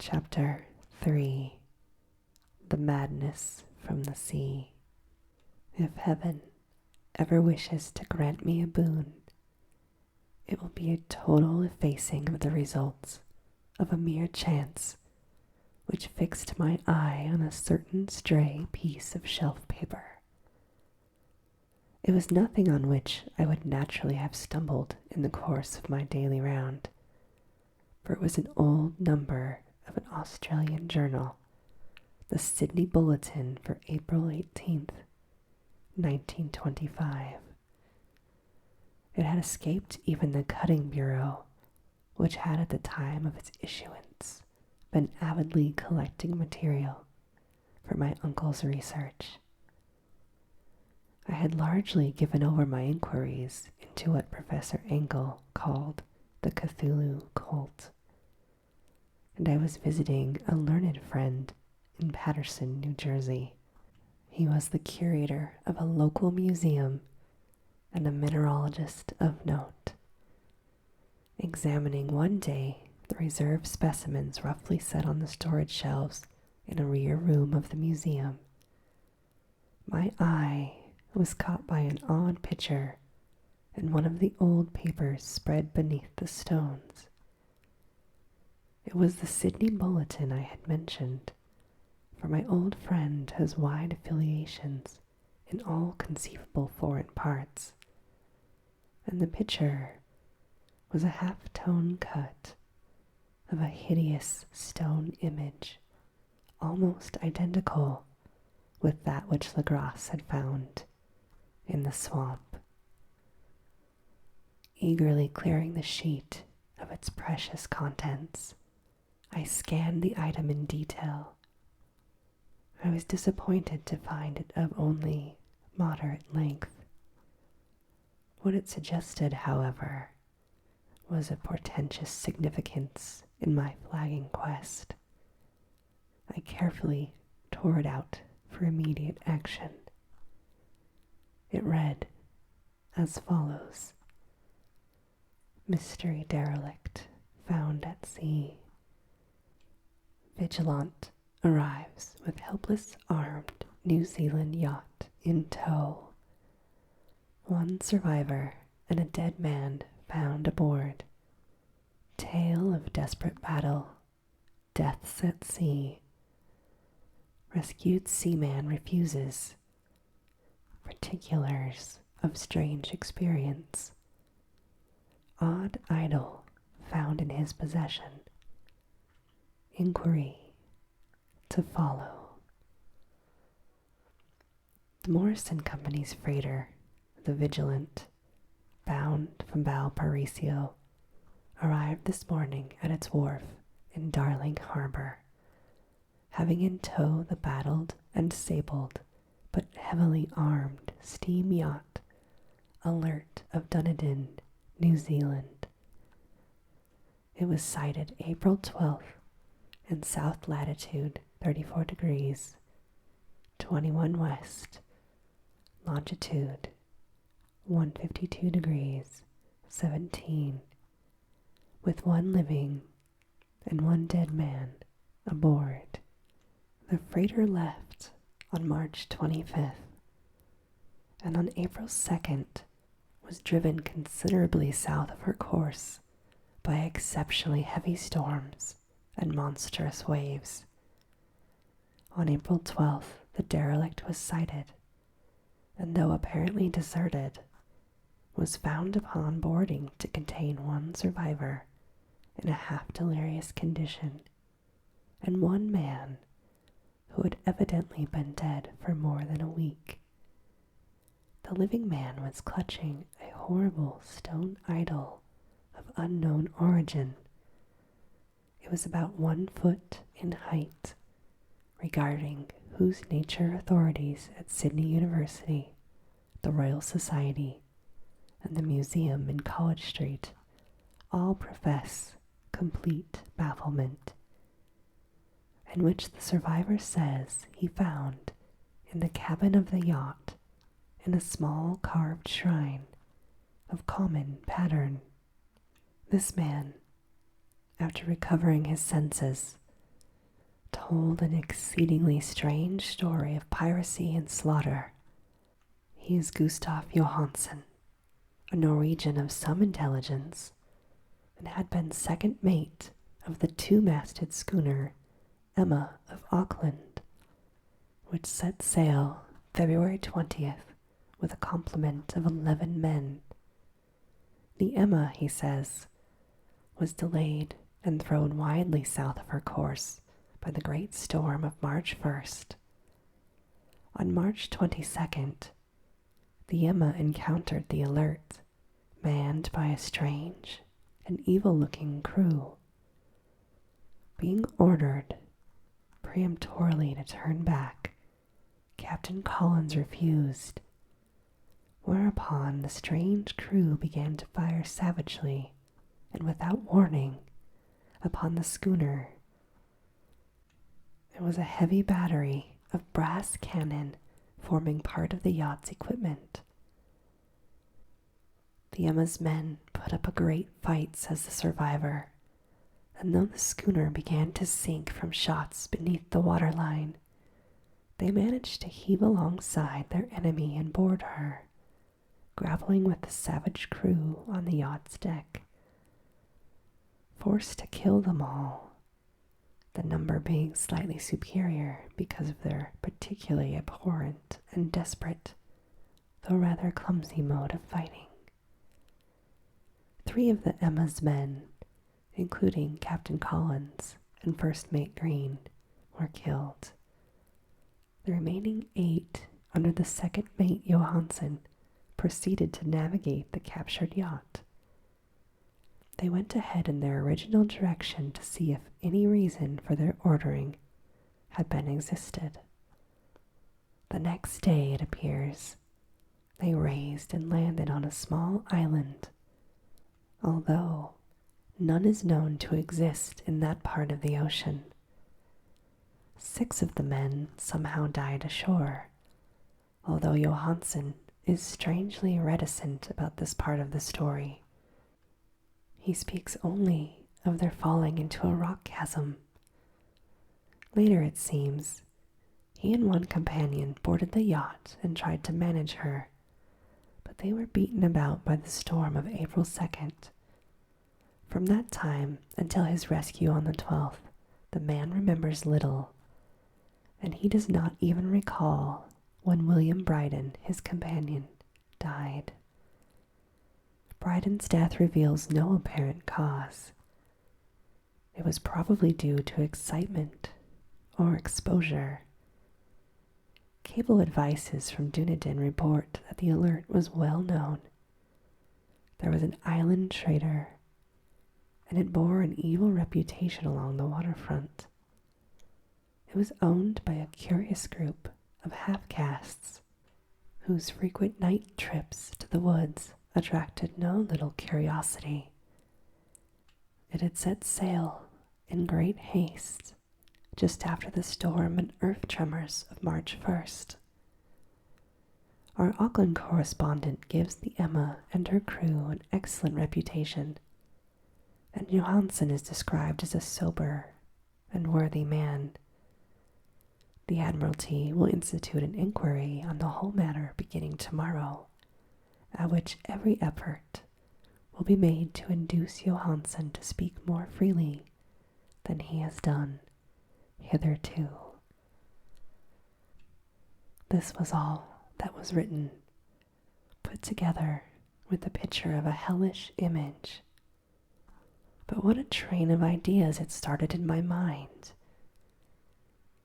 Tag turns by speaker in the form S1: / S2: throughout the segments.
S1: Chapter 3. The Madness from the Sea. If heaven ever wishes to grant me a boon, it will be a total effacing of the results of a mere chance which fixed my eye on a certain stray piece of shelf paper. It was nothing on which I would naturally have stumbled in the course of my daily round, for it was an old number of an Australian journal, the Sydney Bulletin for April 18th, 1925. It had escaped even the cutting bureau, which had at the time of its issuance been avidly collecting material for my uncle's research. I had largely given over my inquiries into what Professor Engel called the Cthulhu cult, and I was visiting a learned friend in Paterson, New Jersey. He was the curator of a local museum and a mineralogist of note. Examining one day the reserve specimens roughly set on the storage shelves in a rear room of the museum, my eye was caught by an odd picture in one of the old papers spread beneath the stones. It was the Sydney Bulletin I had mentioned, for my old friend has wide affiliations in all conceivable foreign parts, and the picture was a half-tone cut of a hideous stone image, almost identical with that which Legras had found in the swamp. Eagerly clearing the sheet of its precious contents, I scanned the item in detail. I was disappointed to find it of only moderate length. What it suggested, however, was a portentous significance in my flagging quest. I carefully tore it out for immediate action. It read as follows: Mystery derelict found at sea. Vigilant arrives with helpless armed New Zealand yacht in tow. One survivor and a dead man found aboard. Tale of desperate battle. Deaths at sea. Rescued seaman refuses. Particulars of strange experience. Odd idol found in his possession. Inquiry to follow. The Morrison Company's freighter, the Vigilant, bound from Valparaiso, arrived this morning at its wharf in Darling Harbor, having in tow the battled and disabled but heavily armed steam yacht Alert of Dunedin, New Zealand. It was sighted April 12th in south latitude 34 degrees, 21 west, longitude 152 degrees, 17, with one living and one dead man aboard. The freighter left on March 25th, and on April 2nd was driven considerably south of her course by exceptionally heavy storms and monstrous waves. On April 12th, the derelict was sighted, and though apparently deserted, was found upon boarding to contain one survivor in a half-delirious condition, and one man who had evidently been dead for more than a week. The living man was clutching a horrible stone idol of unknown origin. It was about 1 foot in height, regarding whose nature authorities at Sydney University, the Royal Society, and the museum in College Street all profess complete bafflement, and which the survivor says he found in the cabin of the yacht in a small carved shrine of common pattern. This man, after recovering his senses, told an exceedingly strange story of piracy and slaughter. He is Gustav Johansen, a Norwegian of some intelligence, and had been second mate of the two-masted schooner Emma of Auckland, which set sail February 20th with a complement of 11 men. The Emma, he says, was delayed and thrown widely south of her course by the great storm of March 1st. On March 22nd, the Emma encountered the Alert, manned by a strange and evil-looking crew. Being ordered peremptorily to turn back, Captain Collins refused, whereupon the strange crew began to fire savagely and without warning upon the schooner. It was a heavy battery of brass cannon forming part of the yacht's equipment. The Emma's men put up a great fight, says the survivor, and though the schooner began to sink from shots beneath the waterline, they managed to heave alongside their enemy and board her, grappling with the savage crew on the yacht's deck. Forced to kill them all, the number being slightly superior because of their particularly abhorrent and desperate, though rather clumsy mode of fighting. 3 of the Emma's men, including Captain Collins and First Mate Green, were killed. The remaining 8, under the second mate Johansen, proceeded to navigate the captured yacht. They went ahead in their original direction to see if any reason for their ordering had been existed. The next day, it appears, they raised and landed on a small island, although none is known to exist in that part of the ocean. 6 of the men somehow died ashore, although Johansen is strangely reticent about this part of the story. He speaks only of their falling into a rock chasm. Later, it seems, he and one companion boarded the yacht and tried to manage her, but they were beaten about by the storm of April 2nd. From that time until his rescue on the 12th, the man remembers little, and he does not even recall when William Bryden, his companion, died. Bryden's death reveals no apparent cause. It was probably due to excitement or exposure. Cable advices from Dunedin report that the Alert was well known. There was an island trader, and it bore an evil reputation along the waterfront. It was owned by a curious group of half-castes whose frequent night trips to the woods attracted no little curiosity. It had set sail in great haste just after the storm and earth tremors of March 1st. Our Auckland correspondent gives the Emma and her crew an excellent reputation, and Johansen is described as a sober and worthy man. The Admiralty will institute an inquiry on the whole matter beginning tomorrow, at which every effort will be made to induce Johansen to speak more freely than he has done hitherto. This was all that was written, put together with the picture of a hellish image. But what a train of ideas it started in my mind.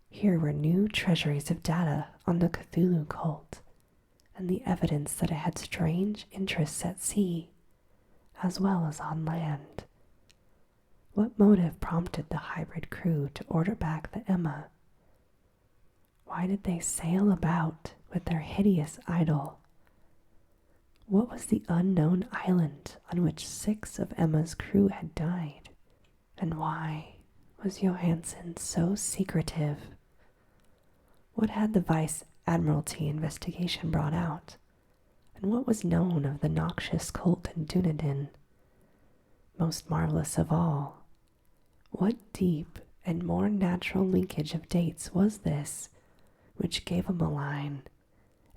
S1: Here were new treasuries of data on the Cthulhu cult, and the evidence that it had strange interests at sea, as well as on land. What motive prompted the hybrid crew to order back the Emma? Why did they sail about with their hideous idol? What was the unknown island on which 6 of Emma's crew had died? And why was Johansen so secretive? What had the Vice Admiralty investigation brought out? And what was known of the noxious cult in Dunedin? Most marvelous of all, what deep and more natural linkage of dates was this, which gave a malign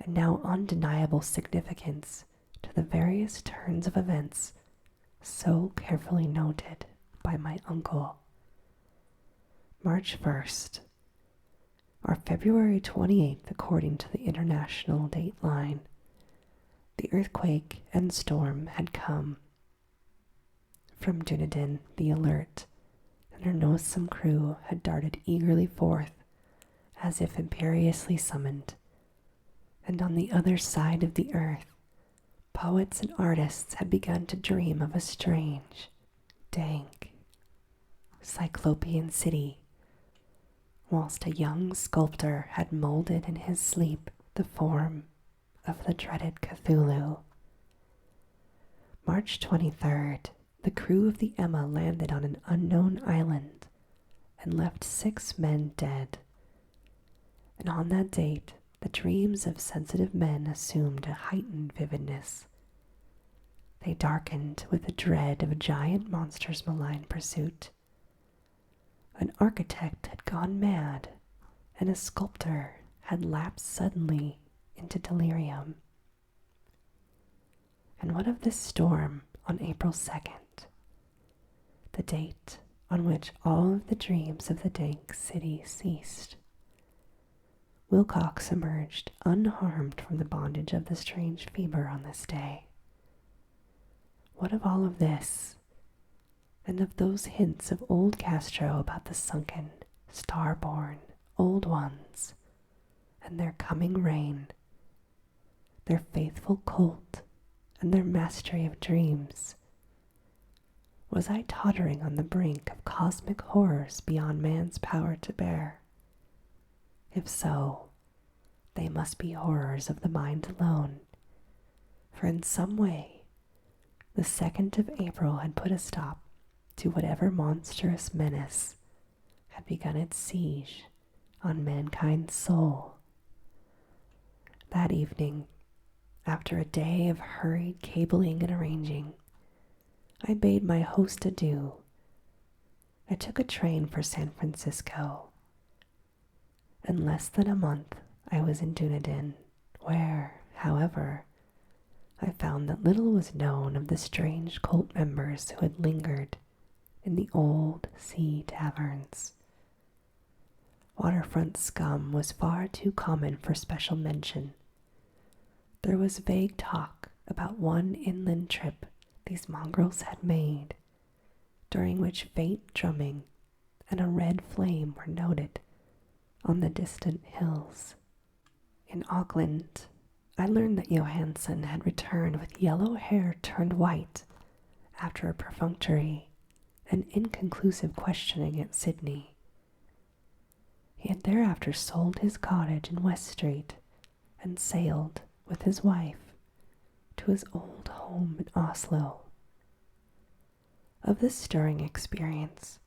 S1: and now undeniable significance to the various turns of events so carefully noted by my uncle. March 1st, or February 28th according to the international date line, the earthquake and storm had come. From Dunedin, the Alert and her noisome crew had darted eagerly forth, as if imperiously summoned, and on the other side of the earth, poets and artists had begun to dream of a strange, dank, cyclopean city, whilst a young sculptor had molded in his sleep the form of the dreaded Cthulhu. March 23rd, the crew of the Emma landed on an unknown island and left 6 men dead. And on that date, the dreams of sensitive men assumed a heightened vividness. They darkened with the dread of a giant monster's malign pursuit. An architect had gone mad, and a sculptor had lapsed suddenly into delirium. And what of this storm on April 2nd, the date on which all of the dreams of the dank city ceased? Wilcox emerged unharmed from the bondage of the strange fever on this day. What of all of this, and of those hints of old Castro about the sunken, star-born old ones, and their coming reign, their faithful cult, and their mastery of dreams? Was I tottering on the brink of cosmic horrors beyond man's power to bear? If so, they must be horrors of the mind alone, for in some way, the 2nd of April had put a stop to whatever monstrous menace had begun its siege on mankind's soul. That evening, after a day of hurried cabling and arranging, I bade my host adieu. I took a train for San Francisco. In less than a month, I was in Dunedin, where, however, I found that little was known of the strange cult members who had lingered in the old sea taverns. Waterfront scum was far too common for special mention. There was vague talk about one inland trip these mongrels had made, during which faint drumming and a red flame were noted on the distant hills. In Auckland, I learned that Johansson had returned with yellow hair turned white after a perfunctory and inconclusive questioning at Sydney. He had thereafter sold his cottage in West Street and sailed with his wife to his old home in Oslo. Of this stirring experience,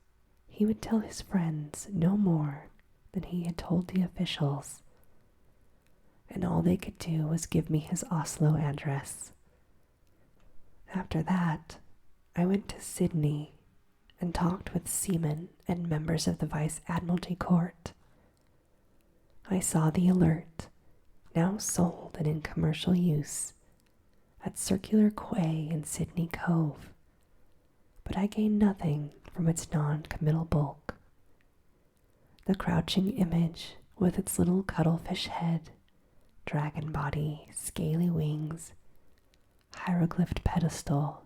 S1: he would tell his friends no more than he had told the officials, and all they could do was give me his Oslo address. After that, I went to Sydney and talked with seamen and members of the Vice Admiralty Court. I saw the Alert, now sold and in commercial use, at Circular Quay in Sydney Cove, but I gained nothing from its non-committal bulk. The crouching image with its little cuttlefish head, dragon body, scaly wings, hieroglyphed pedestal,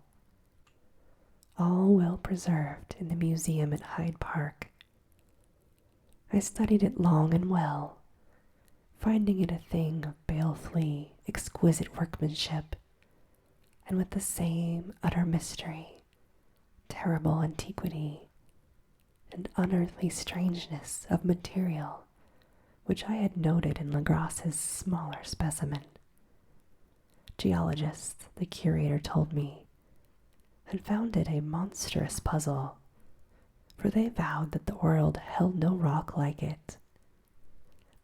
S1: all well preserved in the museum at Hyde Park. I studied it long and well, finding it a thing of balefully exquisite workmanship, and with the same utter mystery, terrible antiquity, and unearthly strangeness of material which I had noted in Legras's smaller specimen. Geologists, the curator told me, had found it a monstrous puzzle, for they vowed that the world held no rock like it.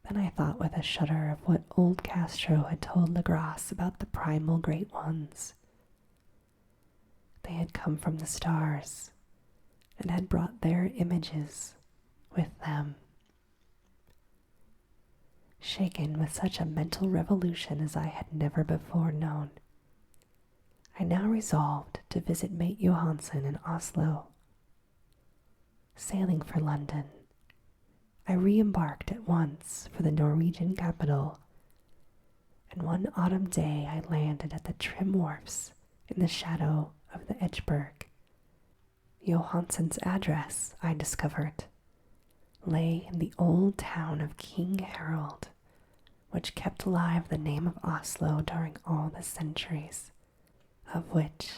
S1: Then I thought with a shudder of what old Castro had told Legras about the primal great ones. They had come from the stars, and had brought their images with them. Shaken with such a mental revolution as I had never before known, I now resolved to visit Mate Johansen in Oslo. Sailing for London, I re-embarked at once for the Norwegian capital, and one autumn day I landed at the trim wharfs in the shadow of the Edgeburg. Johansen's address, I discovered, lay in the old town of King Harold, which kept alive the name of Oslo during all the centuries, of which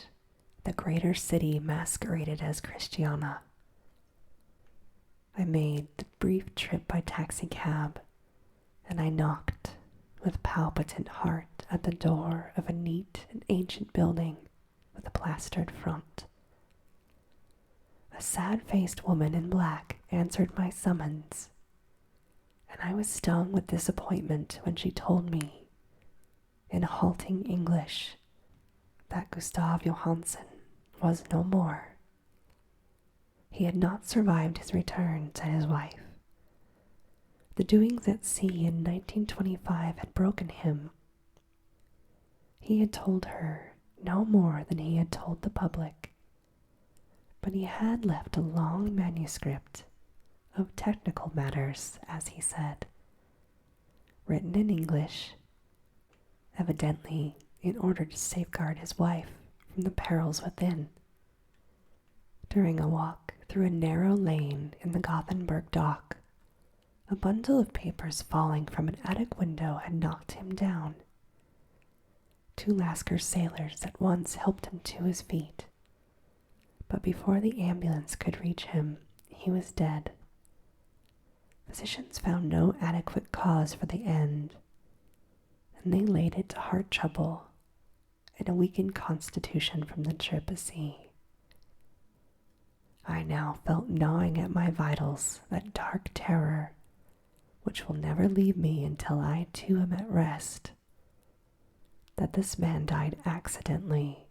S1: the greater city masqueraded as Christiania. I made the brief trip by taxicab, and I knocked with palpitant heart at the door of a neat and ancient building with a plastered front. A sad-faced woman in black answered my summons, and I was stung with disappointment when she told me, in halting English, that Gustav Johansen was no more. He had not survived his return, said his wife. The doings at sea in 1925 had broken him. He had told her no more than he had told the public, but he had left a long manuscript of technical matters, as he said, written in English, evidently in order to safeguard his wife from the perils within. During a walk through a narrow lane in the Gothenburg dock, a bundle of papers falling from an attic window had knocked him down. Two Lascar sailors at once helped him to his feet, but before the ambulance could reach him, he was dead. Physicians found no adequate cause for the end, and they laid it to heart trouble and a weakened constitution from the trip at sea. I now felt gnawing at my vitals that dark terror which will never leave me until I too am at rest, that this man died accidentally.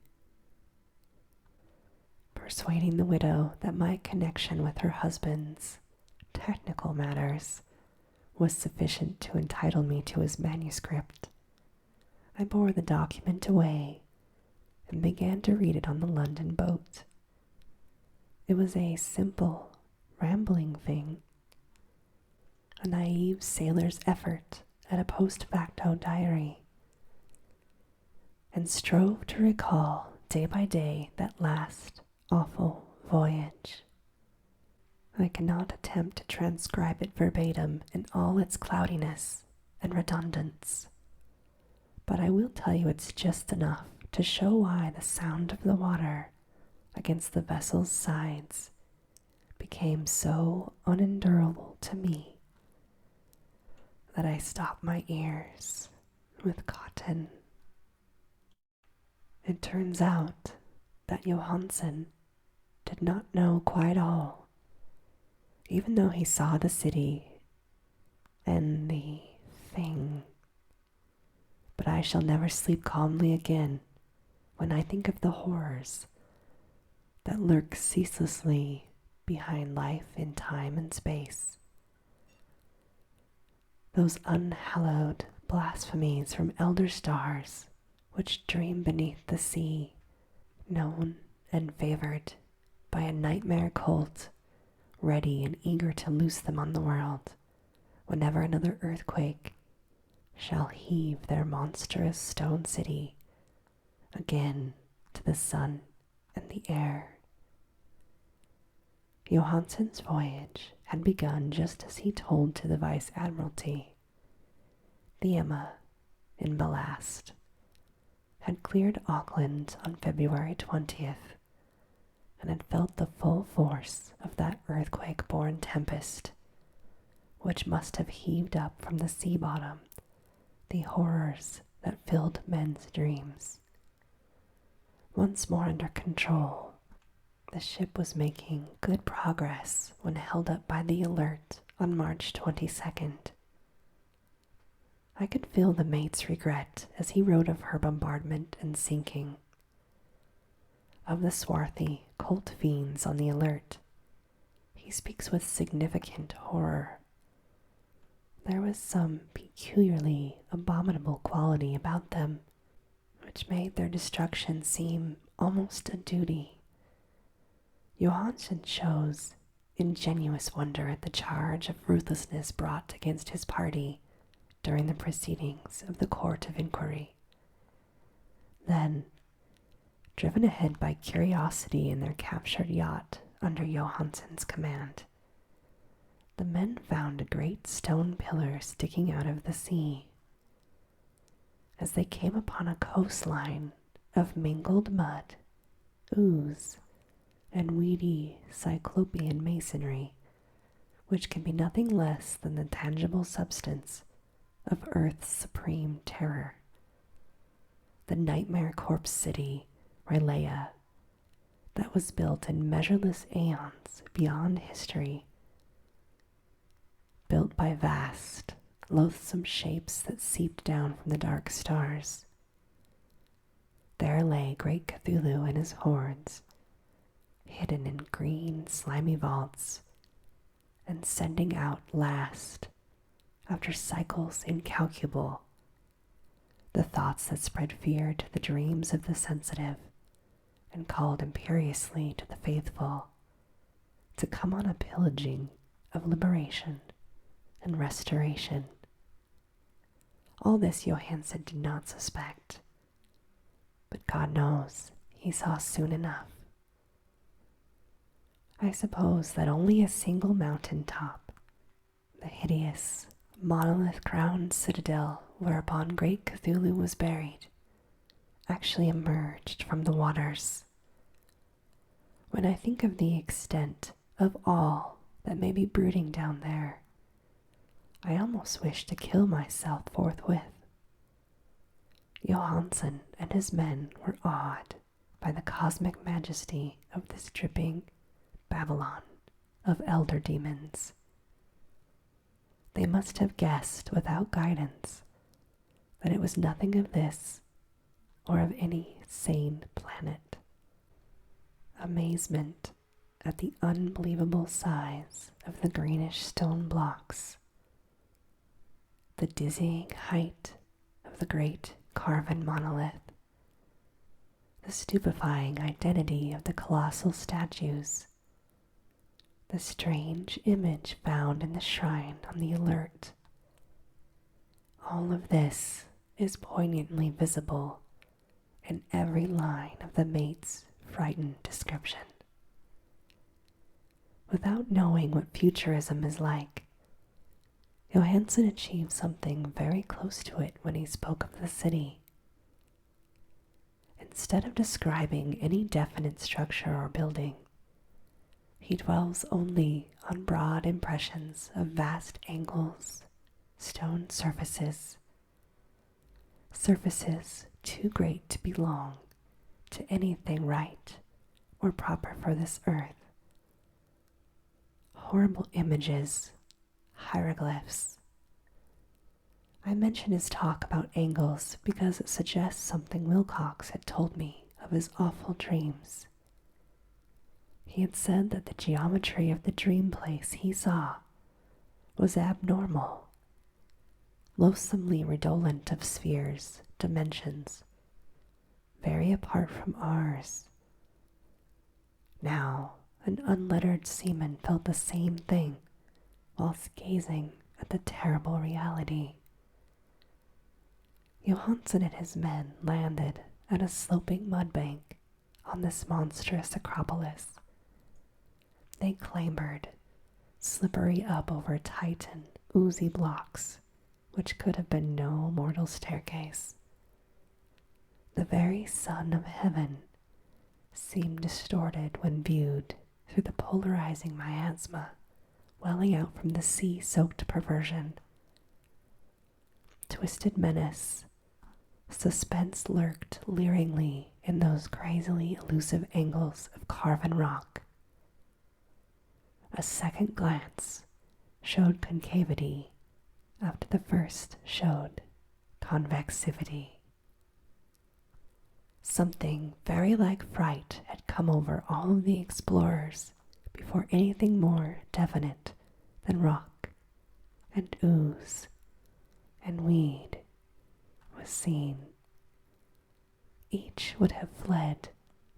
S1: Persuading the widow that my connection with her husband's technical matters was sufficient to entitle me to his manuscript, I bore the document away and began to read it on the London boat. It was a simple, rambling thing, a naive sailor's effort at a post facto diary, and strove to recall day by day that last awful voyage. I cannot attempt to transcribe it verbatim in all its cloudiness and redundance, but I will tell you it's just enough to show why the sound of the water against the vessel's sides became so unendurable to me that I stopped my ears with cotton. It turns out that Johansen did not know quite all, even though he saw the city and the thing. But I shall never sleep calmly again when I think of the horrors that lurk ceaselessly behind life in time and space. Those unhallowed blasphemies from elder stars which dream beneath the sea, known and favored by a nightmare cult, ready and eager to loose them on the world whenever another earthquake shall heave their monstrous stone city again to the sun and the air. Johansen's voyage had begun just as he told to the Vice Admiralty. The Emma, in ballast, had cleared Auckland on February 20th, and had felt the full force of that earthquake-born tempest, which must have heaved up from the sea bottom the horrors that filled men's dreams. Once more under control, the ship was making good progress when held up by the Alert on March 22nd. I could feel the mate's regret as he wrote of her bombardment and sinking. Of the swarthy cult fiends on the Alert, he he speaks with significant horror. There was some peculiarly abominable quality about them, which made their destruction seem almost a duty. Johansen shows ingenuous wonder at the charge of ruthlessness brought against his party during the proceedings of the Court of Inquiry. Then, driven ahead by curiosity in their captured yacht under Johansen's command, the men found a great stone pillar sticking out of the sea. As they came upon a coastline of mingled mud, ooze, and weedy cyclopean masonry, which can be nothing less than the tangible substance of Earth's supreme terror, the nightmare corpse city, Rylea, that was built in measureless aeons beyond history, built by vast, loathsome shapes that seeped down from the dark stars. There lay great Cthulhu and his hordes, hidden in green, slimy vaults, and sending out last, after cycles incalculable, the thoughts that spread fear to the dreams of the sensitive and called imperiously to the faithful to come on a pillaging of liberation and restoration. All this Johansen did not suspect, but God knows he saw soon enough. I suppose that only a single mountain top, the hideous, monolith-crowned citadel whereupon great Cthulhu was buried, actually emerged from the waters. When I think of the extent of all that may be brooding down there, I almost wish to kill myself forthwith. Johansen and his men were awed by the cosmic majesty of this dripping Babylon of elder demons. They must have guessed without guidance that it was nothing of this or of any sane planet. Amazement at the unbelievable size of the greenish stone blocks, the dizzying height of the great carven monolith, the stupefying identity of the colossal statues, the strange image found in the shrine on the alert. All of this is poignantly visible in every line of the mate's frightened description. Without knowing what futurism is like, Johansen achieved something very close to it when he spoke of the city. Instead of describing any definite structure or building, he dwells only on broad impressions of vast angles, stone surfaces too great to belong to anything right or proper for this earth. Horrible images, hieroglyphs. I mention his talk about angles because it suggests something Wilcox had told me of his awful dreams. He had said that the geometry of the dream place he saw was abnormal, loathsomely redolent of spheres, dimensions, very apart from ours. Now, an unlettered seaman felt the same thing whilst gazing at the terrible reality. Johansen and his men landed at a sloping mud bank on this monstrous acropolis. They clambered, slippery up over titan, oozy blocks, which could have been no mortal staircase. The very sun of heaven seemed distorted when viewed through the polarizing miasma welling out from the sea-soaked perversion. Twisted menace, suspense lurked leeringly in those crazily elusive angles of carven rock. A second glance showed concavity after the first showed convexivity. Something very like fright had come over all of the explorers before anything more definite than rock and ooze and weed was seen. Each would have fled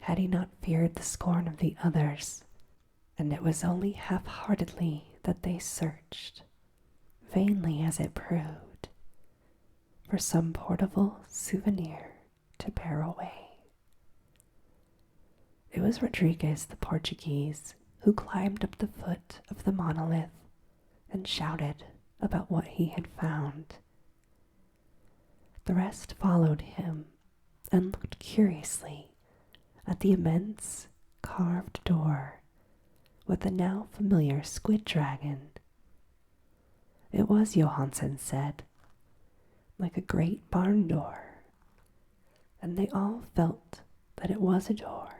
S1: had he not feared the scorn of the others, and it was only half-heartedly that they searched, vainly as it proved, for some portable souvenir to bear away. It was Rodriguez the Portuguese who climbed up the foot of the monolith and shouted about what he had found. The rest followed him and looked curiously at the immense carved door with the now familiar squid dragon. It was, Johansen said, like a great barn door, and they all felt that it was a door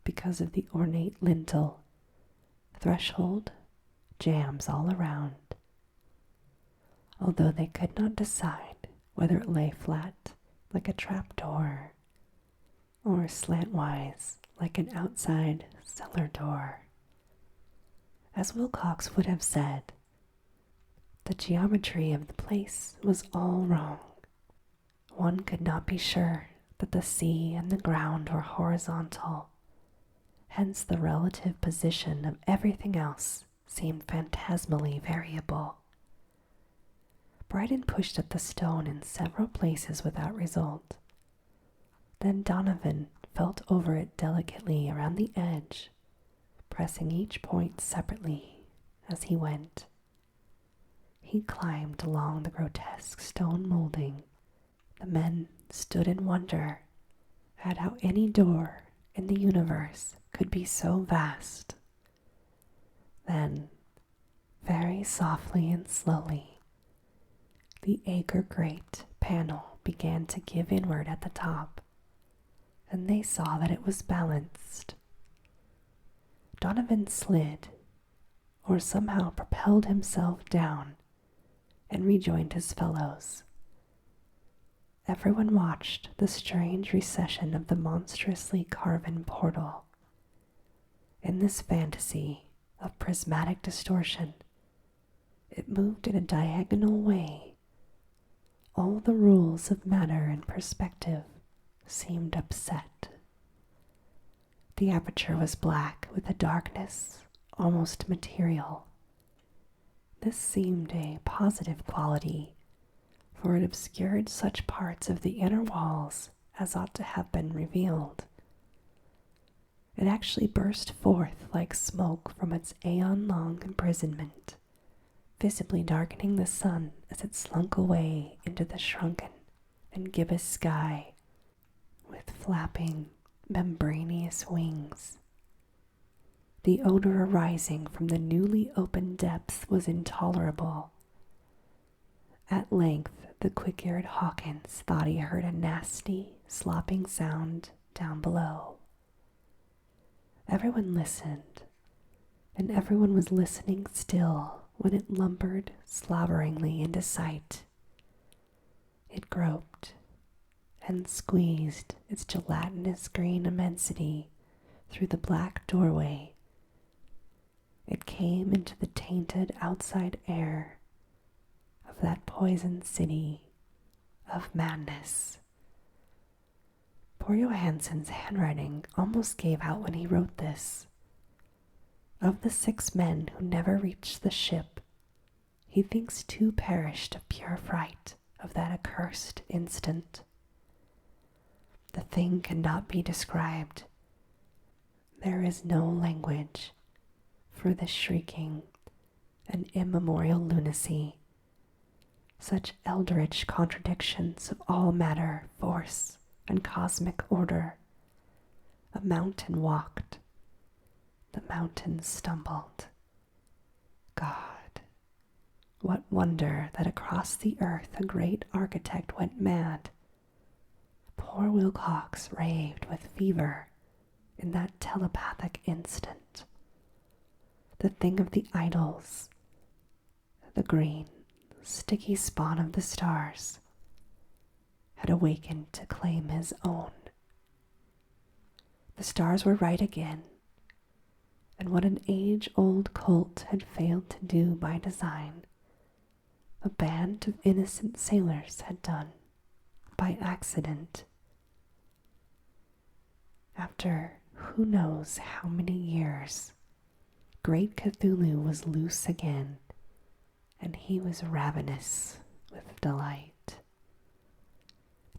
S1: because of the ornate lintel, threshold, jambs all around, although they could not decide whether it lay flat like a trapdoor or slantwise like an outside cellar door. As Wilcox would have said, the geometry of the place was all wrong. One could not be sure that the sea and the ground were horizontal, hence the relative position of everything else seemed phantasmally variable. Bryden pushed at the stone in several places without result. Then Donovan felt over it delicately around the edge, pressing each point separately as he went. He climbed along the grotesque stone molding. The men stood in wonder at how any door in the universe could be so vast. Then, very softly and slowly, the acre-great panel began to give inward at the top, and they saw that it was balanced. Donovan slid, or somehow propelled himself down, and rejoined his fellows. Everyone watched the strange recession of the monstrously carven portal. In this fantasy of prismatic distortion, it moved in a diagonal way. All the rules of matter and perspective seemed upset. The aperture was black with a darkness almost material. This seemed a positive quality, for it obscured such parts of the inner walls as ought to have been revealed. It actually burst forth like smoke from its aeon-long imprisonment, visibly darkening the sun as it slunk away into the shrunken and gibbous sky with flapping, membranous wings. The odor arising from the newly opened depths was intolerable. At length, the quick-eared Hawkins thought he heard a nasty, slopping sound down below. Everyone listened, and everyone was listening still when it lumbered slobberingly into sight. It groped and squeezed its gelatinous green immensity through the black doorway. It came into the tainted outside air of that poisoned city of madness. Poor Johansen's handwriting almost gave out when he wrote this. Of the 6 men who never reached the ship, he thinks 2 perished of pure fright of that accursed instant. The thing cannot be described. There is no language for this shrieking and immemorial lunacy, such eldritch contradictions of all matter, force, and cosmic order. A mountain walked. The mountain stumbled. God, what wonder that across the earth a great architect went mad. Poor Wilcox raved with fever in that telepathic instant. The thing of the idols, the green, sticky spawn of the stars, had awakened to claim his own. The stars were right again, and what an age-old cult had failed to do by design, a band of innocent sailors had done by accident. After who knows how many years, great Cthulhu was loose again, and he was ravenous with delight.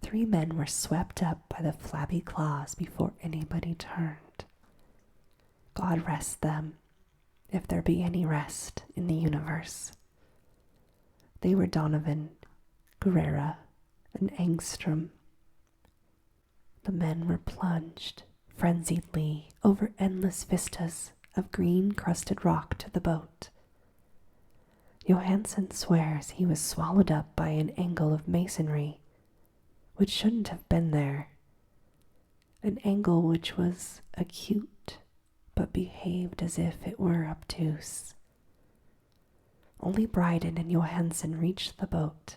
S1: 3 men were swept up by the flabby claws before anybody turned. God rest them, if there be any rest in the universe. They were Donovan, Guerrera, and Engstrom. The men were plunged frenziedly over endless vistas of green-crusted rock to the boat. Johansen swears he was swallowed up by an angle of masonry which shouldn't have been there, an angle which was acute but behaved as if it were obtuse. Only Bryden and Johansen reached the boat,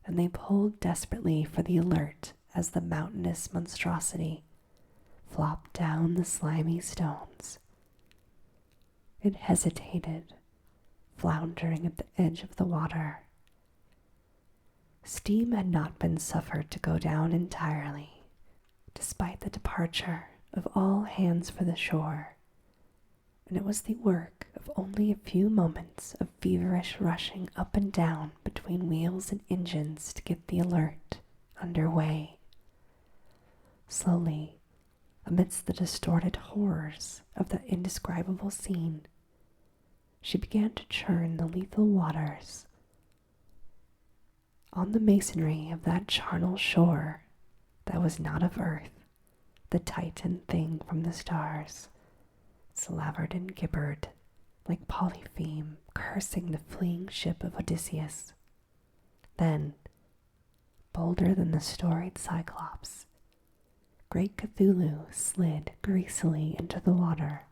S1: and they pulled desperately for the Alert as the mountainous monstrosity flopped down the slimy stones. It hesitated, floundering at the edge of the water. Steam had not been suffered to go down entirely, despite the departure of all hands for the shore, and it was the work of only a few moments of feverish rushing up and down between wheels and engines to get the Alert under way. Slowly, amidst the distorted horrors of that indescribable scene, she began to churn the lethal waters. On the masonry of that charnel shore that was not of earth, the Titan thing from the stars slavered and gibbered like Polypheme cursing the fleeing ship of Odysseus. Then, bolder than the storied Cyclops, great Cthulhu slid greasily into the water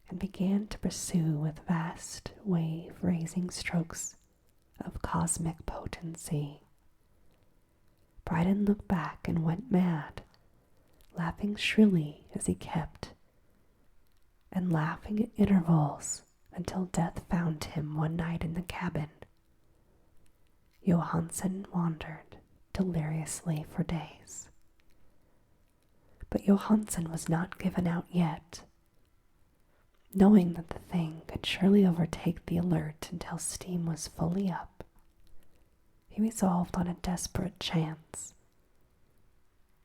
S1: and began to pursue with vast wave-raising strokes of cosmic potency. Bryden looked back and went mad, laughing shrilly as he kept, and laughing at intervals until death found him one night in the cabin. Johansen wandered deliriously for days. But Johansen was not given out yet. Knowing that the thing could surely overtake the Alert until steam was fully up, he resolved on a desperate chance.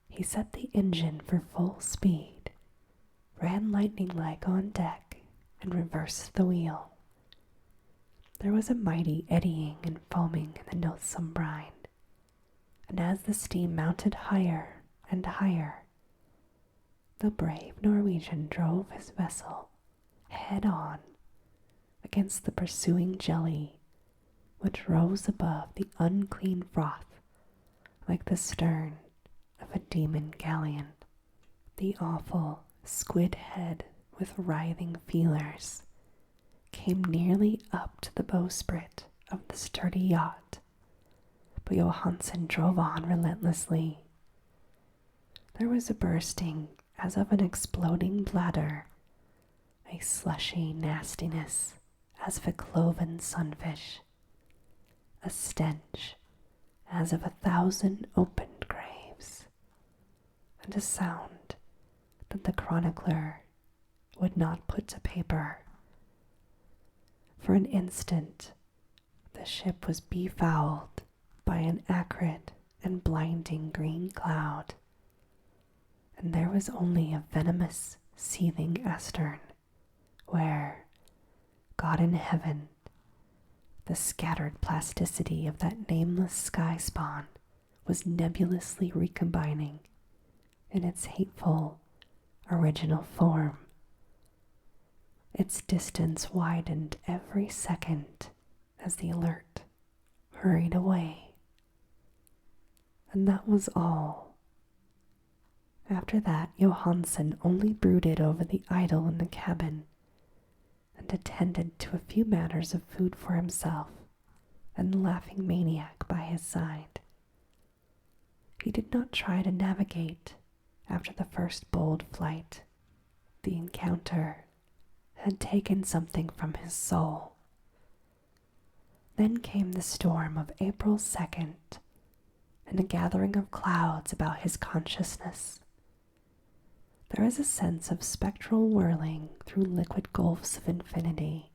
S1: He set the engine for full speed, ran lightning-like on deck, and reversed the wheel. There was a mighty eddying and foaming in the noisome brine, and as the steam mounted higher and higher, the brave Norwegian drove his vessel head on against the pursuing jelly, which rose above the unclean froth like the stern of a demon galleon. The awful squid head with writhing feelers came nearly up to the bowsprit of the sturdy yacht, but Johansen drove on relentlessly. There was a bursting as of an exploding bladder, a slushy nastiness as of a cloven sunfish, a stench as of 1,000 opened graves, and a sound that the chronicler would not put to paper. For an instant, the ship was befouled by an acrid and blinding green cloud, and there was only a venomous, seething astern, where, God in heaven, the scattered plasticity of that nameless sky spawn was nebulously recombining in its hateful, original form. Its distance widened every second as the Alert hurried away. And that was all. After that, Johansen only brooded over the idol in the cabin and attended to a few matters of food for himself and the laughing maniac by his side. He did not try to navigate after the first bold flight, the encounter had taken something from his soul. Then came the storm of April 2nd, and a gathering of clouds about his consciousness. There is a sense of spectral whirling through liquid gulfs of infinity,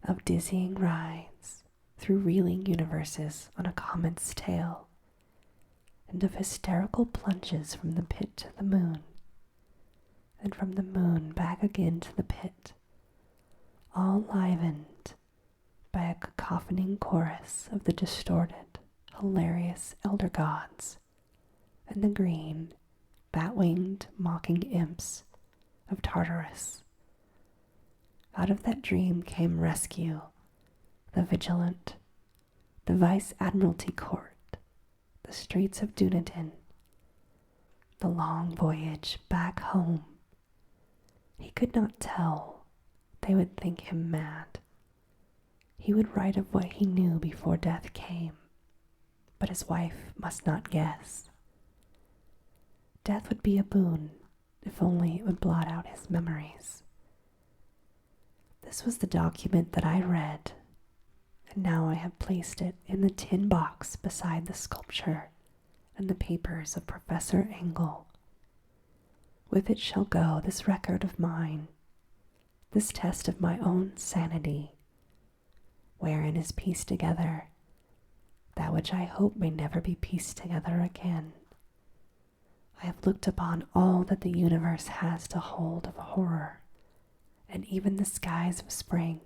S1: of dizzying rides through reeling universes on a comet's tail, and of hysterical plunges from the pit to the moon, and from the moon back again to the pit, all livened by a cacophoning chorus of the distorted, hilarious elder gods and the green, bat-winged, mocking imps of Tartarus. Out of that dream came rescue, the vigilant, the Vice-Admiralty Court, the streets of Dunedin, the long voyage back home. He could not tell. They would think him mad. He would write of what he knew before death came, but his wife must not guess. Death would be a boon, if only it would blot out his memories. This was the document that I read, and now I have placed it in the tin box beside the sculpture and the papers of Professor Engel. With it shall go this record of mine, this test of my own sanity, wherein is pieced together that which I hope may never be pieced together again. I have looked upon all that the universe has to hold of horror, and even the skies of spring,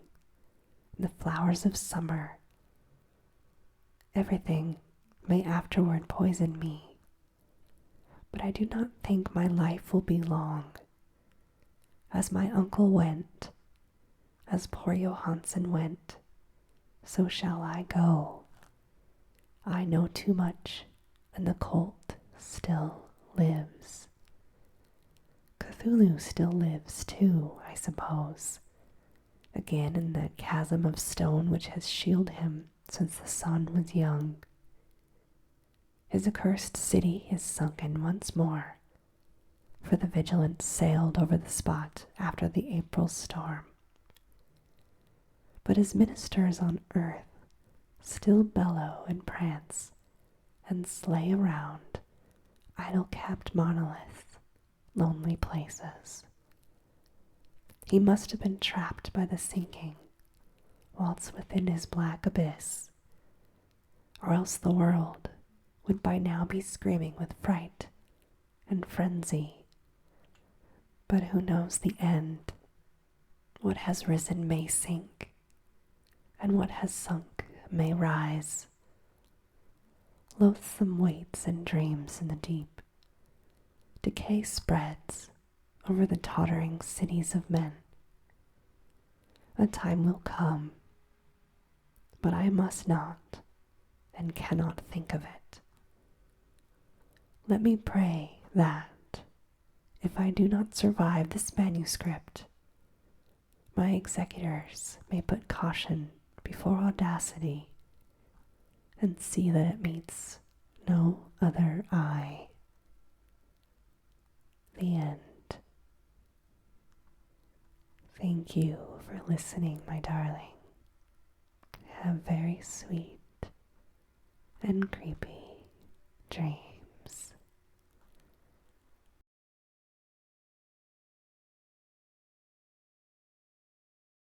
S1: and the flowers of summer. Everything may afterward poison me, but I do not think my life will be long. As my uncle went, as poor Johansen went, so shall I go. I know too much, and the cult still lives. Cthulhu still lives too, I suppose, again in that chasm of stone which has shielded him since the sun was young. His accursed city is sunken once more, for the Vigilant sailed over the spot after the April storm. But his ministers on earth still bellow and prance and slay around idle-capped monoliths, lonely places. He must have been trapped by the sinking, whilst within his black abyss, or else the world would by now be screaming with fright and frenzy. But who knows the end? What has risen may sink, and what has sunk may rise. Loathsome waits and dreams in the deep. Decay spreads over the tottering cities of men. A time will come, but I must not and cannot think of it. Let me pray that, if I do not survive this manuscript, my executors may put caution before audacity and see that it meets no other eye. The end. Thank you for listening, my darling. Have very sweet and creepy dreams.